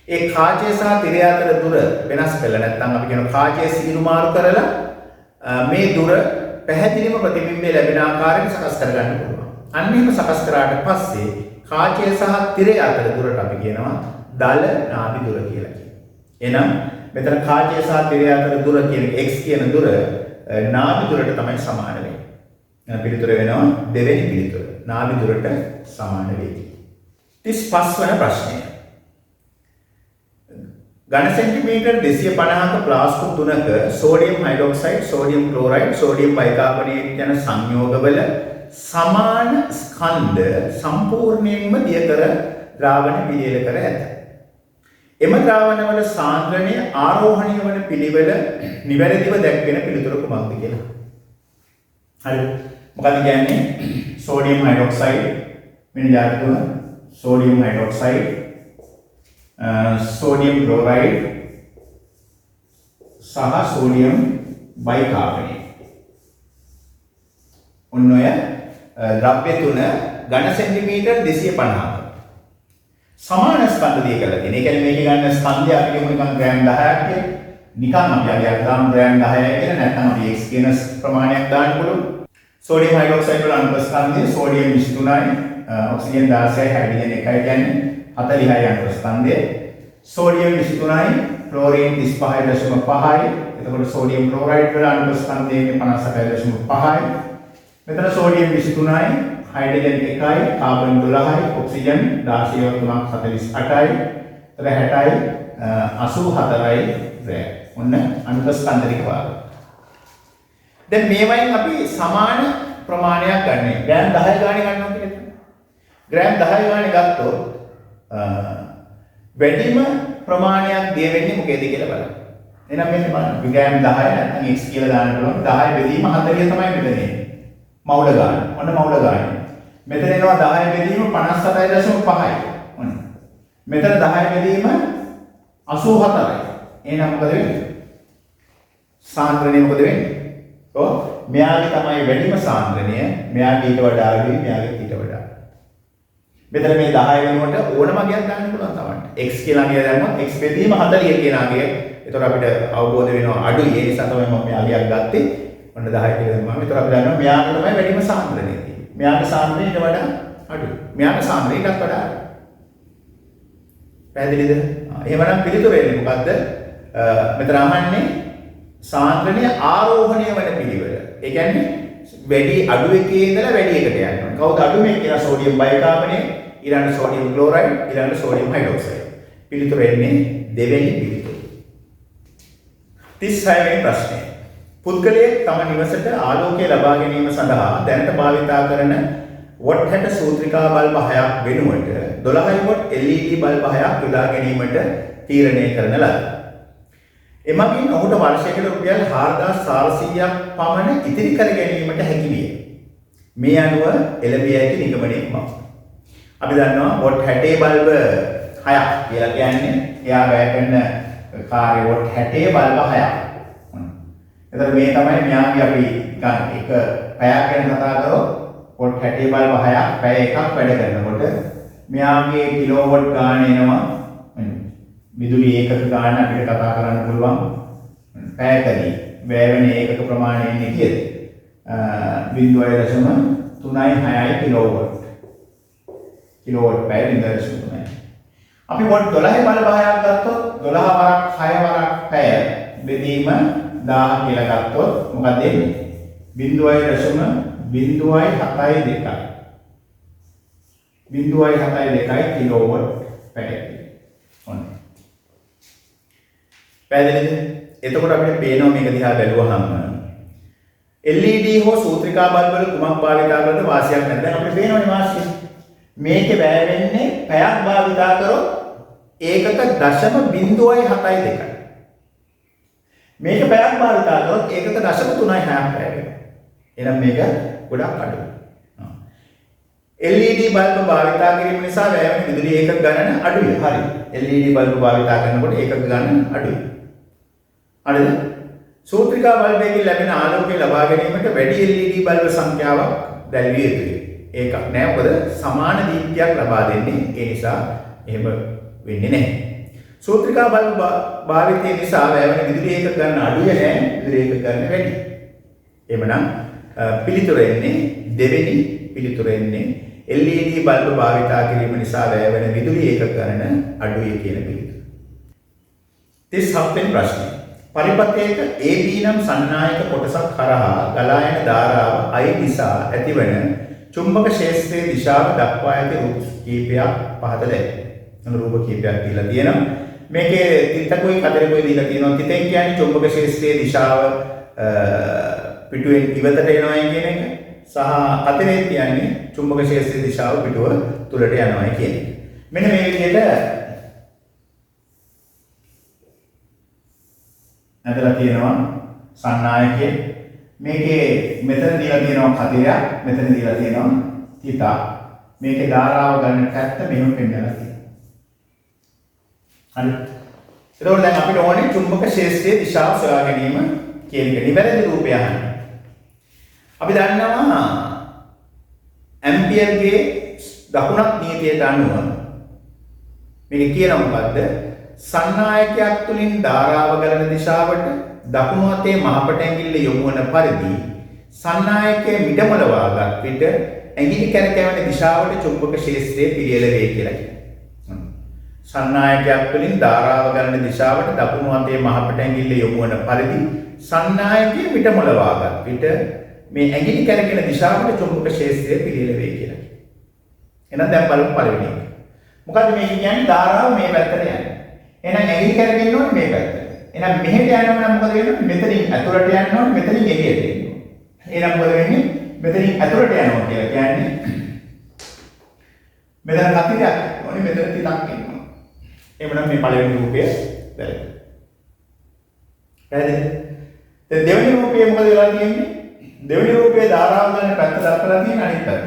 ඒ කාචය සහ තිරය අතර දුර වෙනස් කළා නැත්නම් අපි කියන කාචය සීරු මාරු කරලා මේ දුර පැහැදිලිම ප්‍රතිබිම්බය ලැබෙන ආකාරයට සකස් කරගන්න පුළුවන්. අන්න එහෙම සකස් කරාට පස්සේ කාචය සහ තිරය අතර දුරට අපි කියනවා දල නාභි දුර කියලා කියනවා. එහෙනම් මෙතන කාචය සහ තිරය අතර දුර කියන x කියන දුර නාභි දුරට තමයි සමාන වෙන්නේ. පිළිතුර වෙනවා දෙවෙනි පිළිතුර. නාභි දුරට සමාන වෙයි. 35 වන ප්‍රශ්නය. ඝන සෙන්ටිමීටර් 250ක ප්ලාස්කු තුනක sodium hydroxide, sodium chloride, sodium bicarbonate යන සංයෝගවල සමාන ස්කන්ධ සම්පූර්ණයෙන්ම දියකර ද්‍රාවණ විලීන කර ඇත. එම ද්‍රාවණවල සාන්ද්‍රණය ආරෝහණය වන පිළිවෙල නිවැරදිව දැක්වෙන පිළිතුර කුමක්ද කියලා. හරි. මොකද කියන්නේ සෝඩියම් හයිඩ්‍රොක්සයිඩ් මෙන්න යාතුන සෝඩියම් හයිඩ්‍රොක්සයිඩ්, sodium chloride, සහ සෝඩියම් බයිකාබනේට්. ඔන්න ඔය ද්‍රව්‍ය තුන ඝන සෙන්ටිමීටර් 250ක සමාන ස්කන්ධ දිය කරලා තියෙන. ඒ කියන්නේ මේකේ ගන්න ස්කන්ධය අපි කියමු නිකන් ග්‍රෑම් 10ක් කියලා. නිකන් අපි අගයක් දාමු ග්‍රෑම් 10යි කියලා. නැත්නම් අපි x කියන ප්‍රමාණයක් දාන්න පුළුවන්. සෝඩියම් හයිඩ්‍රොක්සයිඩ් වල අණු ස්කන්ධය සෝඩියම් 23යි, ඔක්සිජන් 16යි, හයිඩ්‍රජන් 1යි කියන්නේ 40යි අණු ස්කන්ධය. සෝඩියම් 23යි, ක්ලෝරින් 35.5යි. එතකොට සෝඩියම් ක්ලෝරයිඩ් වල අණු ස්කන්ධය 58.5යි. මෙතන සෝඩියම් 23යි, හයිඩ්‍රජන් 1යි, කාබන් 12යි, ඔක්සිජන් 16.348යි, එතන 60යි, 84යි රෑ. ඔන්න අණු ස්කන්ධ ටික වාගේ. දැන් මේවයින් අපි සමාන ප්‍රමාණයක් ගන්න. ග්‍රෑම් 10 ගානේ ගන්නවා කියලා. ග්‍රෑම් 10 ගානේ ගත්තොත් වැඩිම ප්‍රමාණයක් දිය වෙන්නේ මොකේද කියලා බලන්න. එහෙනම් මෙන්න බලන්න. ග්‍රෑම් 10 නැත්නම් x කියලා දාන්න පුළුවන්. 10 බෙදීම 40 තමයි මෙතන එන්නේ. මවුල ගාන. ඔන්න මවුල ගාන. මෙතන එනවා 10 බෙදීම 57.5යි. ඔන්න. මෙතන 10 බෙදීම 84යි. එහෙනම් මොකද වෙන්නේ? සාන්ද්‍රණය මොකද වෙන්නේ? මෙයාගේ තමයි වැඩිම සාන්ද්‍රණය. මෙයාගේ ඊට වඩා අඩුයි, මෙයාගේ ඊට වඩා. මෙතන මේ 10 වෙනුවට ඕනම අගයක් දාන්න පුළුවන් තමයි. x කියලා අගය දැම්මොත් x බෙදීම 40 කියන අගය. ඒතකොට අපිට අවබෝධ වෙනවා අඩුයි. ඒ නිසා තමයි මම මේ අගයක් ගත්තේ. ඔන්න 10 කියලා දැම්මම. ඒතකොට අපි දන්නවා මෙයාගේ තමයි වැඩිම සාන්ද්‍රණය තියෙන්නේ. මෙයාගේ සාන්ද්‍රණය ඊට වඩා අඩුයි. මෙයාගේ සාන්ද්‍රණය ඊටත් වඩා අඩුයි. පැහැදිලිද? එහෙමනම් පිළිතුර වෙන්නේ මොකද්ද? මෙතන අහන්නේ සාන්ද්‍රණය ආරෝහණය වන පිළිවෙල. ඒ කියන්නේ වැඩි අඩු එකේ ඉඳලා වැඩි එකට යනවා. කවුද අඩු මේ කියලා සෝඩියම් බයිකාබනේට්, ඊළඟ සෝඩියම් ක්ලෝරයිඩ්, ඊළඟ සෝඩියම් හයිඩ්‍රොක්සයිඩ්. පිළිතුර එන්නේ දෙවෙනි පිළිතුර. 36 වෙනි ප්‍රශ්නය. පුද්ගලයෙක් තම නිවසට ආලෝකය ලබා ගැනීම සඳහා දැනට භාවිතා කරන වොට් 60 සූත්‍රිකා බල්බ 6ක් වෙනුවට 12 වොට් LED බල්බ 6ක් යොදා ගැනීමට තීරණය කරන ලද. එමගින් ඔහුට වර්ෂයකට රුපියල් 4400ක් පමණ ඉතිරි කර ගැනීමට හැකි විය. මේ අනුව එළඹිය හැකි නිගමනයක් මත. අපි දන්නවා වොට් 60 බල්බ 6ක් කියලා කියන්නේ එයා වැය කරන කාර්ය වොට් 60 බල්බ 6ක්. එතකොට මේ තමයි මෙයාගේ අපි ගන්න එක පැයක් ගැන කතා කරොත් වොට් 60 බල්බ 6ක් පැය එකක් වැඩ කරනකොට මෙයාගේ කිලෝවොට් ගාණ එනවා විදුලි ඒකක ගාන අපිට කතා කරන්න පුළුවන් පැයකදී වැය වෙන ඒකක ප්‍රමාණය එන්නේ කීයද? 0.36යි කිලෝවොට්. කිලෝවොට් පැය 0.3යි. අපි වොට් 12 බල්බ 6ක් ගත්තොත් 12 වරක් 6 වරක් පැය බෙදීම 1000 කියලා ගත්තොත් මොකද එන්නේ? 0.072යි. 0.72යි කිලෝවොට් පැය. ඔන්න. පැහැදිලිද? එතකොට අපිට පේනවා මේක දිහා බැලුවහම LED හෝ සූත්‍රිකා බල්බ වල කුමක් භාවිතා කරද්ද වාසියක් නැද්ද? දැන් අපිට පේනවනේ වාසිය. මේකේ වැය වෙන්නේ පැයක් භාවිතා කරොත් ඒකක 0.072යි. මේක පැයක් භාවිතා කරොත් ඒකක 0.36ක් වැය වෙනවා. එහෙනම් මේක ගොඩක් අඩුයි. LED බල්බ භාවිතා කිරීම නිසා වැය වෙන විදුලි ඒකක ගණන අඩුයි. හරි. LED බල්බ භාවිතා කරනකොට ඒකක ගණන අඩුයි. හරිද? සූත්‍රිකා බල්බයකින් ලැබෙන ආලෝකය ලබා ගැනීමට වැඩි LED බල්බ සංඛ්‍යාවක් දැල්විය යුතුයි. ඒකක් නෑ. මොකද සමාන දීප්තියක් ලබා දෙන්නේ. ඒ නිසා එහෙම වෙන්නේ නැහැ. සූත්‍රිකා බල්බ භාවිතය නිසා වැය වෙන විදුලි ඒකක ගණන අඩුයි නෑ. විදුලි ඒකක ගණන වැඩි. එහෙමනම් පිළිතුර එන්නේ දෙවෙනි පිළිතුර එන්නේ LED බල්බ භාවිතා කිරීම නිසා වැය වෙන විදුලි ඒකක ගණන අඩුයි කියන පිළිතුර. 37 වෙනි ප්‍රශ්නය. පරිපථයක AB නම් සන්නායක කොටසක් කරහා ගලා යන ධාරාව I දිසා ඇතිවන චුම්බක ක්ෂේත්‍රයේ දිශාව දක්වා ඇති රූප කීපයක් පහත දැක්වේ. රූප කීපයක් දීලා තියෙනවා. මේකේ තිතකුයි කතරකුයි දීලා තියෙනවා. තිතෙන් කියන්නේ චුම්බක ක්ෂේත්‍රයේ දිශාව පිටුවෙන් ඉවතට එනවා කියන එක. සහ කතරේ කියන්නේ චුම්බක ක්ෂේත්‍රයේ දිශාව පිටුව තුලට යනවා කියන එක. මෙන්න මේ විදිහට ඇදලා තියෙනවා සන්නායකයේ. මේකේ මෙතන දීලා තියෙනවා කතරයක්, මෙතන දීලා තියෙනවා තිතා. මේකේ ධාරාව ගන්න පැත්ත මෙහෙම පෙන්නලා තියෙනවා. හරි. එතකොට දැන් අපිට ඕනේ චුම්බක ක්ෂේත්‍රයේ දිශාව සොයා ගැනීම කියන එක. නිවැරදි රූපය අහන්න. අපි දන්නවා ඇම්පියර්ගේ දකුණක් නීතියට අනුව මේක කියනවා මොකද්ද? සන්නායකයක් තුලින් ධාරාව ගලන දිශාවට දකුණු අතේ මහපට ඇඟිල්ල යොමු වන පරිදි සන්නායකයේ මිටමලවාගත් විට ඇඟිලි කැරකෙන දිශාවට චුම්බක ක්ෂේත්‍රයේ පිළියෙල වේ කියලා කියනවා. සන්නායකයක් තුලින් ධාරාව ගලන දිශාවට දකුණු අතේ මහපට ඇඟිල්ල යොමු වන පරිදි සන්නායකයේ මිටමලවාගත් විට මේ ඇඟිලි කැරකෙන දිශාවට චුම්බක ක්ෂේත්‍රයේ පිළියෙල වේ කියලා කියනවා. එහෙනම් දැන් බලමු පළවෙනි එක. මොකද මේ කියන්නේ ධාරාව මේ පැත්තට යන්නේ. එහෙනම් ඇඟිලි කැරකෙන්න ඕනේ මේ පැත්තට. එහෙනම් මෙහෙට යනවා නම් මොකද වෙන්නේ? මෙතනින් ඇතුළට යන්න ඕනේ, මෙතනින් එළියට එන්න ඕනේ. එහෙනම් මොකද වෙන්නේ? මෙතනින් ඇතුළට යනවා කියලා කියන්නේ මෙතන කතිරයක් ඕනේ, මෙතන තිතක් එනවා. එහෙනම් මේ පළවෙනි රූපය වැරදි. හරිද? දැන් දෙවෙනි රූපයේ මොකද වෙලා තියෙන්නේ? දෙවෙනි රූපයේ ධාරාව ගන්න පැත්ත දක්වලා තියෙන අනිත් පැත්ත.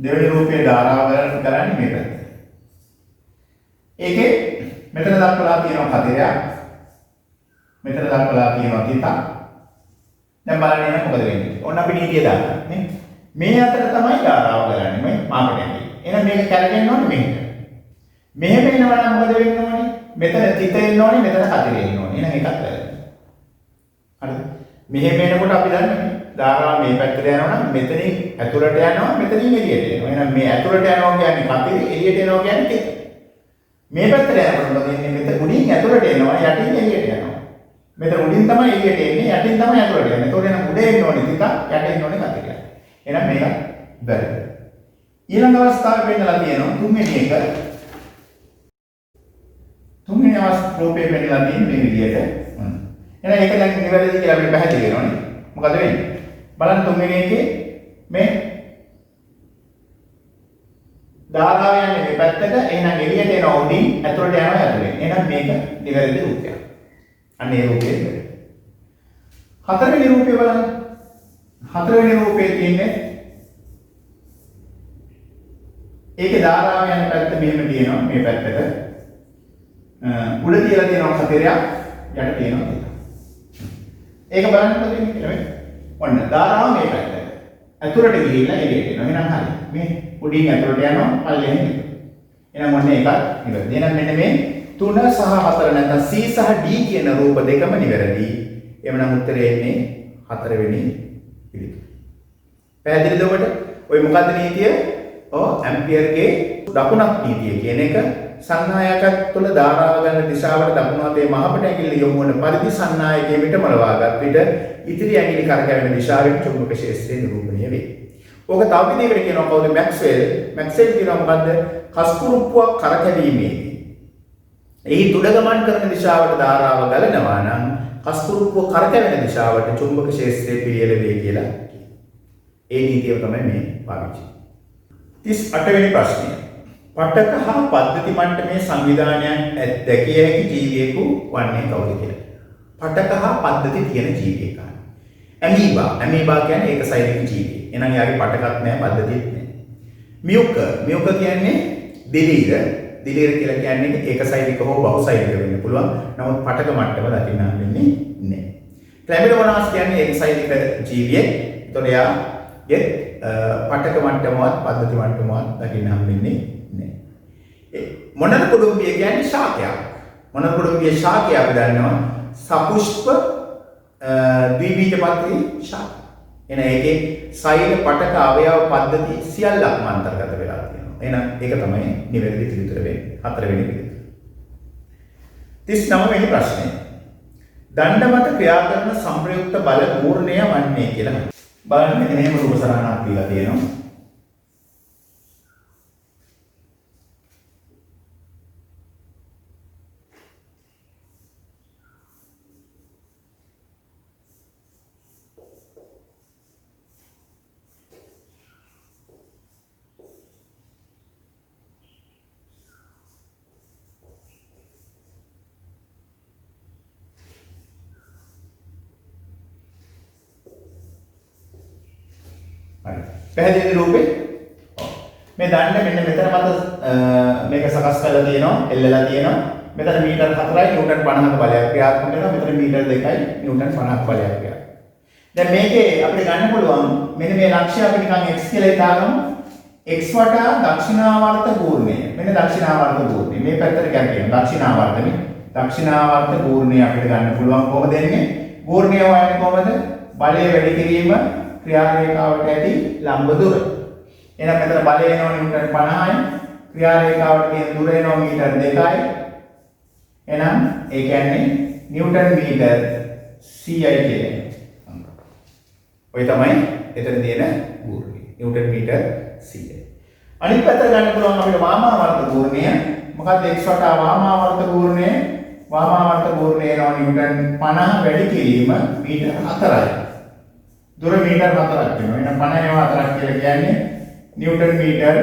දෙවෙනි රූපයේ ධාරාව ගන්න කරන්නේ මේ පැත්ත. ඒකේ මෙතන දක්වලා තියෙනවා කතිරයක්. මෙතන දක්වලා තියෙනවා තිතක්. දැන් බලන්න එන මොකද වෙන්නේ? ඔන්න අපි නීතිය දානවා නේ. මේ අතර තමයි ධාරාව ගලන්නේ මේ මාකට ඇඟිලි. එහෙනම් මේක කැරකෙන්න ඕනේ මෙහෙට. මෙහෙම එනවා නම් මොකද වෙන්න ඕනේ? මෙතන තිත එන්න ඕනේ, මෙතන කතිර එන්න ඕනේ. එහෙනම් එකක් වැරදි. හරිද? මෙහෙම එනකොට අපි දන්නේ ධාරාව මේ පැත්තට යනවා නම් මෙතනින් ඇතුළට යනවා, මෙතනින් එළියට එනවා. එහෙනම් මේ ඇතුළට යනවා කියන්නේ කතිර, එළියට එනවා කියන්නේ තිත. මේ පැත්තට යනකොට මොකද වෙන්නේ? මෙතන උඩින් ඇතුළට එනවා, යටින් එළියට යනවා. මෙතන උඩින් තමයි එළියට එන්නේ, යටින් තමයි ඇතුළට යන්නේ. ඒතකොට එන උඩ එන්න ඕනේ තිත, යටින් එන්න ඕනේ කතිර. එහෙනම් මේක වැරදි. ඊළඟ අවස්ථාවේ වෙන්නලා තියෙනවා තුන්වෙනි එක. තුන්වෙනි රූපේ වෙන්නලා තියෙන්නේ මේ විදිහට. එහෙනම් ඒක දැන් නිවැරදි කියලා අපිට පැහැදිලි වෙනවනේ. මොකද වෙන්නේ? බලන්න තුන්වෙනි එකේ මේ ධාරාව යන්නේ මේ පැත්තට. එහෙනම් එළියට එන උඩින් ඇතුළට යනවා ඇතුළෙන්. එහෙනම් මේක නිවැරදි රූපයක්. අන්න ඒ රූපේ වෙන්නේ. හතරවෙනි රූපේ බලන්න. හතරවෙනි රූපේ තියෙන්නේ ඒකේ ධාරාව යන පැත්ත මෙහෙම තියෙනවා මේ පැත්තට. උඩ තියලා තියෙනවා කතරයක්, යට තියෙනවා තිත. ඒක බලන්න මොකද වෙන්නේ කියලා මේ. ඔන්න ධාරාව මේ පැත්තට. ඇතුළට ගිහිල්ලා එළියට එනවා. එහෙනම් හරි. මේ උඩින් ඇතුළට යනවා, පල්ලෙහෙන් එනවා. එහෙනම් ඔන්න ඒකත් නිවැරදි. එහෙනම් මෙන්න මේ 3 සහ 4 නැත්නම් C සහ D කියන රූප දෙකම නිවැරදි. එhmenan උත්තරේ එන්නේ හතරවෙනි පිළිතුර. පැහැදිලිද ඔබට? ඔය මොකද්ද නීතිය? ඇම්පියර්ගේ දකුණක් නීතිය කියන එක සන්නායකයක් තුළ ධාරාව ගන්න දිශාවට දකුණු අතේ මහපට ඇඟිල්ල යොමු වන පරිදි සන්නායකයේ මිටමලවාගත් විට ඉතිරි ඇඟිලි කරකැවෙන දිශාවෙන් චුම්බක ක්ෂේත්‍රය නිරූපණය වේ. ඕක තව විදිහකට කියනවා කවුද? මැක්ස්වෙල්. මැක්ස්වෙල් කියනවා මොකද්ද? කස්කුරුප්පුවක් කරකැවීමේදී එහි තුඩ ගමන් කරන දිශාවට ධාරාව ගලනවා නම් කස්කුරුප්පුව කරකැවෙන දිශාවට චුම්බක ක්ෂේත්‍රය පිළියෙල වේ කියලා කියනවා. ඒ නීතිය තමයි මේ පාවිච්චි. 38 වෙනි ප්‍රශ්නය. පටක හා පද්ධති මට්ටමේ සංවිධානයක් දැකිය හැකි ජීවියෙකු වන්නේ කවුද කියලා. පටක හා පද්ධති තියෙන ජීවියෙක්. ඇමීබා කියන්නේ ඒක සෛනික ජීවියෙක්. එහෙනම් යාගේ පටකක් නැහැ, පද්ධතියක් නැහැ. මියුක කියන්නේ දිලීර කියලා කියන්නේ ඒක සෛනික හෝ බහුසෛනික වෙන්න පුළුවන්. නමුත් පටක මට්ටම දකින්න හම්බෙන්නේ නැහැ. ක්ලැමිඩෝමොනාස් කියන්නේ ඒක සෛනික ජීවියෙක්. ඒතකොට යාගේ පටක මට්ටමවත් පද්ධති මට්ටමවත් දකින්න හම්බෙන්නේ නැහැ. මොනර කුඩුම්බිය කියන්නේ ශාකයක්. මොනර කුඩුම්බිය ශාකය අපි දන්නවා සපුෂ්ප ද්විබීජපත්‍රී ශාක. එන ඒකේ සෛල පටක අවයව පද්ධති සියල්ලක්ම අන්තර්ගත වෙලා තියෙනවා. එහෙනම් ඒක තමයි නිවැරදි පිළිතුර වෙන්නේ. හතරවෙනි පිළිතුර. 39 වෙනි ප්‍රශ්නය. දණ්ඩ මත ක්‍රියා කරන සංප්‍රයුක්ත බල පූර්ණය වන්නේ කියලා. බලන්න මෙන්න මෙහෙම රූප සරහනක් දීලා තියෙනවා. පැහැදිලි රූපේ මේ දණ්ඩ මෙන්න මෙතන මත මේක සකස් කරලා තියෙනවා, එල්ලලා තියෙනවා. මෙතන මීටර් 4යි නිව්ටන් 50ක බලයක් ක්‍රියාත්මක වෙනවා. මෙතන මීටර් 2යි නිව්ටන් 50ක බලයක් ක්‍රියාත්මක. දැන් මේකේ අපිට ගන්න පුළුවන් මෙන්න මේ ලක්ෂ්‍ය අපි නිකන් x කියලා හිතාගමු. x වටා දක්ෂිනාවර්ත පූර්ණය. මෙන්න දක්ෂිනාවර්ත පූර්ණය. මේ පැත්තට කැරකෙන දක්ෂිනාවර්තනේ. දක්ෂිනාවර්ත පූර්ණය අපිට ගන්න පුළුවන් කොහොමද එන්නේ? පූර්ණය හොයන්නේ කොහොමද? බලය වැඩි කිරීම ක්‍රියාරේඛාවට ඇති ලම්බ දුර. එහෙනම් මෙතන බලය එනවා නිව්ටන් 50යි. ක්‍රියාරේඛාවට තියෙන දුර එනවා මීටර් 2යි. එහෙනම් ඒ කියන්නේ නිව්ටන් මීටර් 100යි කියන්නේ. ඔය තමයි එතන තියෙන පූර්ණය. Newton metre 100යි. අනිත් පැත්තට ගන්න පුළුවන් අපිට වාමාවර්ත පූර්ණය. මොකක්ද x වටා වාමාවර්ත පූර්ණය? වාමාවර්ත පූර්ණය එනවා නිව්ටන් 50 වැඩි කිරීම මීටර් 4යි. දුර මීටර් 4ක් වෙනවා. එහෙනම් 50 4ක් කියලා කියන්නේ නිව්ටන් මීටර්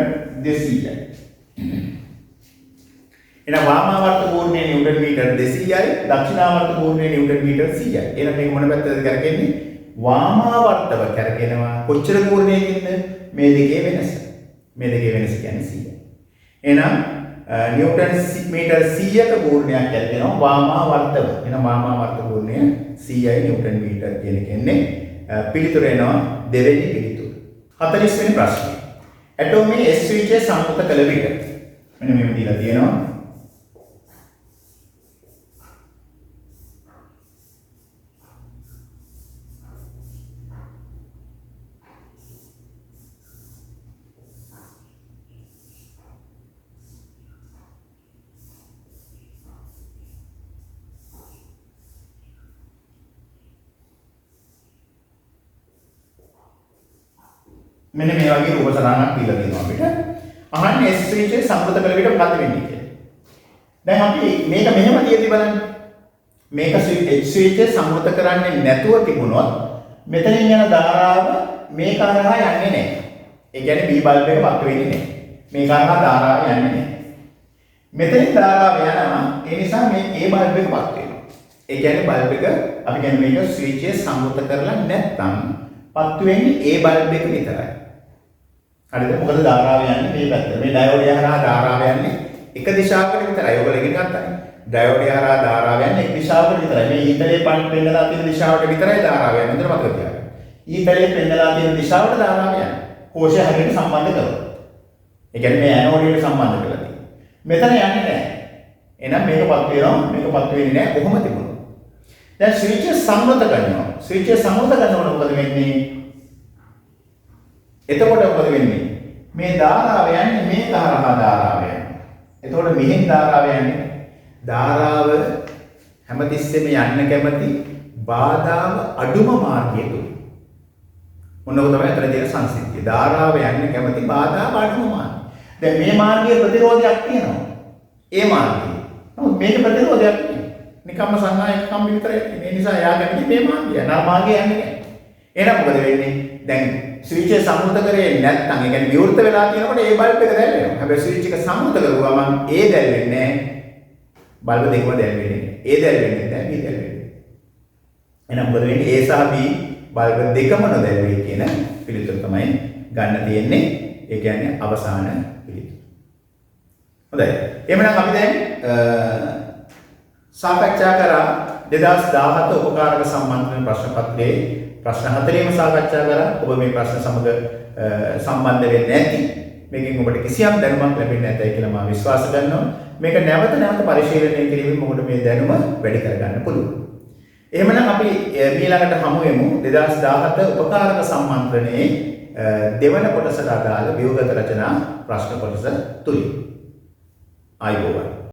200යි. එහෙනම් වාමාවර්ත පූර්ණය නිව්ටන් මීටර් 200යි, දක්ෂිනාවර්ත පූර්ණය නිව්ටන් මීටර් 100යි. එහෙනම් මේක මොන පැත්තටද කරකෙන්නේ? වාමාවර්තව කරකිනවා. කොච්චර පූර්ණයකින්ද? මේ දෙකේ වෙනස. මේ දෙකේ වෙනස කියන්නේ 100යි. එහෙනම් නිව්ටන් මීටර් 100ක පූර්ණයක් කරකිනවා වාමාවර්තව. එහෙනම් වාමාවර්ත පූර්ණය 100යි නිව්ටන් මීටර් කියන කෙන්නේ. පිළිතුර එනවා දෙවෙනි පිළිතුර. 40 වෙනි ප්‍රශ්නය. ඇටෝමයේ S ස්විචය සම්පූර්ණ කළ විට මෙන්න මේක දීලා තියෙනවා. මෙන්න මේ වගේ රූප සටහනක් දීලා තියෙනවා අපිට. අහන්නේ S ස්විචය සම්පූර්ණ කළ විට මොකද වෙන්නේ කියලා. දැන් අපි මේක මෙහෙම තියදී බලන්න. මේක H ස්විචය සම්පූර්ණ කරන්නේ නැතුව තිබුණොත් මෙතනින් යන ධාරාව මේක හරහා යන්නේ නැහැ. ඒ කියන්නේ B බල්බ් එක පත් වෙන්නේ නැහැ. මේක හරහා ධාරාව යන්නේ නැහැ. මෙතනින් ධාරාව යනවා. ඒ නිසා මේ A බල්බ් එක පත් වෙනවා. ඒ කියන්නේ බල්බ් එක අපි කියන්නේ මේක ස්විචය සම්පූර්ණ කරලා නැත්නම් පත් වෙන්නේ A බල්බ් එක විතරයි. හරිද? මොකද ධාරාව යන්නේ මේ පැත්තට. මේ ඩයෝඩය හරහා ධාරාව යන්නේ එක දිශාවකට විතරයි. ඔයගොල්ලෝ ඉගෙන ගන්නනේ. ඩයෝඩය හරහා ධාරාව යන්නේ එක් දිශාවකට විතරයි. මේ ඊතලයේ පෙන්නලා තියෙන දිශාවට විතරයි ධාරාව යන්නේ. හොඳට මතක තියාගන්න. ඊතලයේ පෙන්නලා තියෙන දිශාවට ධාරාව යන්නේ. කෝෂය හරියට සම්බන්ධ කරලා. ඒ කියන්නේ මේ ඇනෝඩයට සම්බන්ධ කරලා තියෙනවා. මෙතන යන්නේ නැහැ. එහෙනම් මේකපත් වෙනවා. මේකපත් වෙන්නේ නැහැ. කොහොම තිබුණා. දැන් ස්විච් එක සම්මත කරනවා. ස්විච් එක සම්මත කරනකොට මොකද වෙන්නේ? එතකොට මොකද වෙන්නේ? මේ ධාරාව යන්නේ මේ හරහා ධාරාව යන්නේ. එතකොට මෙහෙන් ධාරාව යන්නේ. ධාරාව හැමතිස්සෙම යන්න කැමති බාධාව අඩුම මාර්ගය තුල. මොනවාද තමයි අතර තියෙන සංසිද්ධිය. ධාරාව යන්න කැමති බාධාව අඩුම මාර්ගය. දැන් මේ මාර්ගයේ ප්‍රතිරෝධයක් තියෙනවා. ඒ මාර්ගය. නමුත් මේක ප්‍රතිරෝධයක් නෙවෙයි. නිකම්ම සංඥායක කම්බි විතරයි. ඒ නිසා එයා කැමති මේ මාර්ගය. නර මාර්ගය යන්නේ නැහැ. එහෙනම් මොකද වෙන්නේ? දැන් ස්විච් එක සම්මුත කරේ නැත්නම් ඒ කියන්නේ විවෘත වෙලා තියෙනකොට ඒ බල්බ් එක දැල්වෙනවා. හැබැයි ස්විච් එක සම්මුත කරුවාම ඒ දැල්වෙන්නේ නැහැ. බල්බ් දෙකම දැල්වෙන්නේ. ඒ දැල්වෙන්නේ නැහැ, B දැල්වෙන්නේ. එහෙනම් මොකද වෙන්නේ? A සහ B බල්බ් දෙකම නොදැල්වේ කියන පිළිතුර තමයි ගන්න තියෙන්නේ. ඒ කියන්නේ අවසාන පිළිතුර. හොඳයි. එහෙනම් අපි දැන් සාකච්ඡා කරා 2017 උපකාරක සම්බන්ධ ප්‍රශ්න පත්‍රයේ ප්‍රශ්න 4ෙම සාකච්ඡා කරා. ඔබ මේ ප්‍රශ්න සමග සම්බන්ධ වෙන්නේ නැති. මේකෙන් ඔබට කිසියම් දැනුමක් ලැබෙන්නේ නැතයි කියලා මම විශ්වාස කරනවා. මේක නැවත නැවත පරිශීලනය කිරීමෙන් ඔබට මේ දැනුම වැඩි කරගන්න පුළුවන්. එහෙමනම් අපි ඊළඟට හමු වෙමු 2017 උපකාරක සම්මන්ත්‍රණයේ දෙවන කොටසට අදාළ ව්‍යුහගත රචනා ප්‍රශ්න කොටස තුලින්. ආයුබෝවන්.